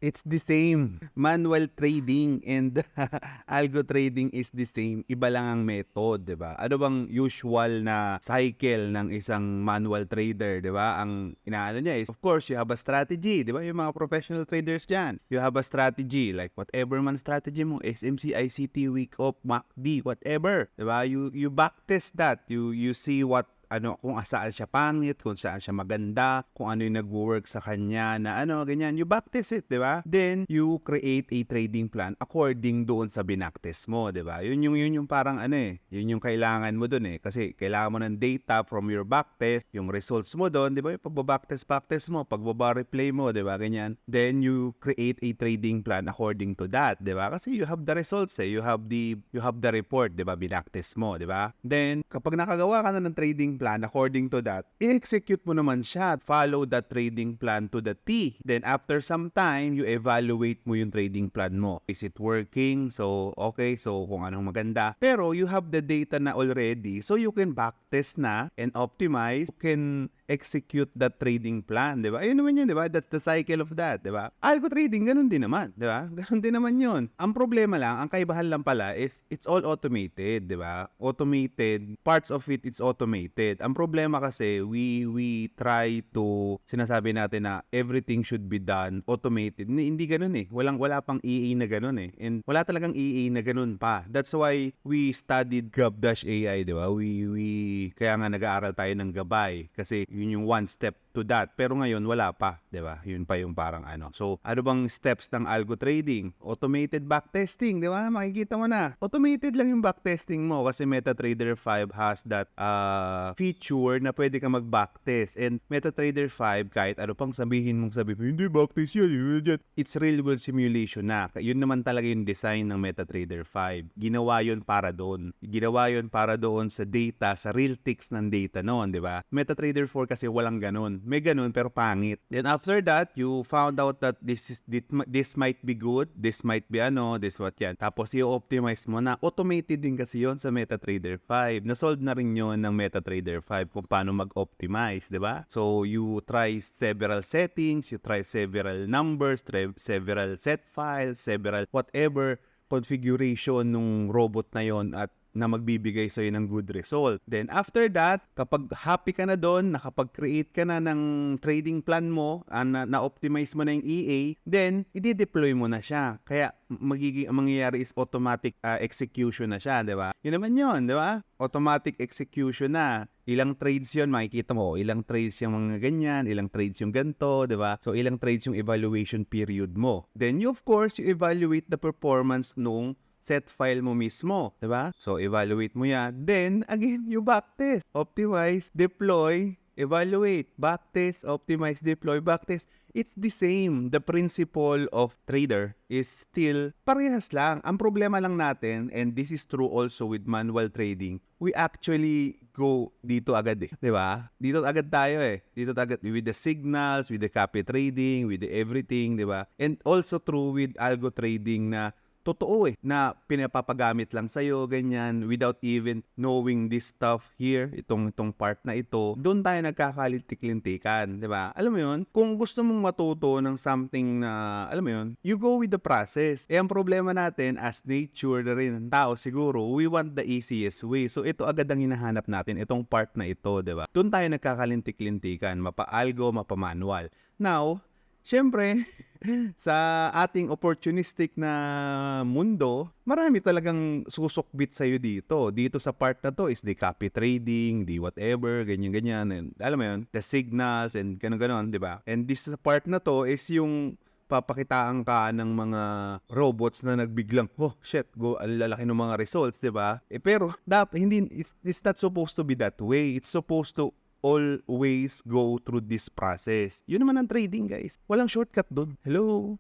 It's the same. Manual trading and algo trading is the same. Iba lang ang method, 'di ba? Ano bang usual na cycle ng isang manual trader, 'di ba? Ang inaano niya is, of course, you have a strategy, 'di ba? Yung mga professional traders diyan. You have a strategy like whatever man strategy mo, SMC, ICT, week off, MACD, whatever, 'di ba? You backtest that. You see what kung saan siya pangit, kung saan siya maganda, kung ano yung nagwo-work sa kanya na ganyan. You backtest it, di ba? Then, you create a trading plan according doon sa binacktest mo, di ba? Yun yung parang yun yung kailangan mo doon Kasi kailangan mo ng data from your backtest, yung results mo doon, di ba? Yung backtest mo, replay mo, di ba? Ganyan. Then, you create a trading plan according to that, di ba? Kasi you have the results You have the report, di ba? Binacktest mo, di ba? Then, kapag nakagawa ka na ng trading plan according to that, i-execute mo naman siya. Follow that trading plan to the T. Then after some time, you evaluate mo yung trading plan mo. Is it working? So, okay. So, kung anong maganda. Pero you have the data na already. So, you can backtest na and optimize. You can execute that trading plan, di ba? Ayun naman yun, di ba? That's the cycle of that, di ba? Algo trading, ganun din naman, di ba? Ganun din naman yun. Ang problema lang, ang kaibahan lang pala is it's all automated, di ba? Automated, parts of it's automated. Ang problema kasi, we try to, sinasabi natin na everything should be done automated. Hindi ganun wala pang EA na ganun And wala talagang EA na ganun pa. That's why we studied Gab-AI, di ba? Kaya nga nag-aaral tayo ng gabay. Kasi yun yung one step to that. Pero ngayon, wala pa, di ba? Yun pa yung parang So, ano bang steps ng algo trading? Automated backtesting, di ba? Makikita mo na. Automated lang yung backtesting mo kasi MetaTrader 5 has that feature na pwede ka mag-backtest. And MetaTrader 5, kahit ano pang sabihin mong hindi backtest yan. It's real world simulation na. Yun naman talaga yung design ng MetaTrader 5. Ginawa yun para doon. Ginawa yun para doon sa data, sa real ticks ng data noon, di ba? MetaTrader 4 kasi walang ganun. May ganun pero pangit. Then after that, you found out that this might be good, this might be this what yan. Tapos i-optimize mo na. Automated din kasi yon sa MetaTrader 5. Na-solve na rin yon ng MetaTrader 5 kung paano mag-optimize, di ba? So you try several settings, you try several numbers, try several set files, several whatever configuration nung robot na yon at na magbibigay sa'yo ng good result. Then after that, kapag happy ka na doon, nakapag-create ka na ng trading plan mo, na-optimize mo na yung EA, then i-deploy mo na siya. Kaya ang mangyayari is automatic execution na siya, di ba? Yun naman yun, di ba? Automatic execution na. Ilang trades yun, makikita mo. Ilang trades yung mga ganyan, ilang trades yung ganito, di ba? So, ilang trades yung evaluation period mo. Then, you evaluate the performance nung set file mo mismo, di ba? So, evaluate mo yan. Then, again, you backtest, optimize, deploy, evaluate, backtest, optimize, deploy, backtest. It's the same. The principle of trader is still parehas lang. Ang problema lang natin, and this is true also with manual trading, we actually go dito agad di ba? Dito agad tayo Dito agad with the signals, with the copy trading, with the everything, di ba? And also true with algo trading na totoo na pinapapagamit lang sa'yo, ganyan, without even knowing this stuff here, itong part na ito, doon tayo nagkakalintik-lintikan, di ba? Alam mo yun, kung gusto mong matuto ng something na, alam mo yun, you go with the process. Ang problema natin, as nature na rin ng tao siguro, we want the easiest way. So, ito agad ang hinahanap natin, itong part na ito, di ba? Doon tayo nagkakalintik-lintikan, mapa-algo, mapa-manual. Now, syempre, sa ating opportunistic na mundo, marami talagang susukbit sa'yo dito. Dito sa part na to is the copy trading, the whatever, ganyan-ganyan. And, alam mo yun, the signals and gano'n-gano'n, di ba? And this part na to is yung papakitaan ka ng mga robots na nagbiglang, oh shit, ang lalaki ng mga results, di ba? Pero, it's not supposed to be that way. It's supposed to always go through this process. Yun naman ang trading, guys. Walang shortcut doon. Hello?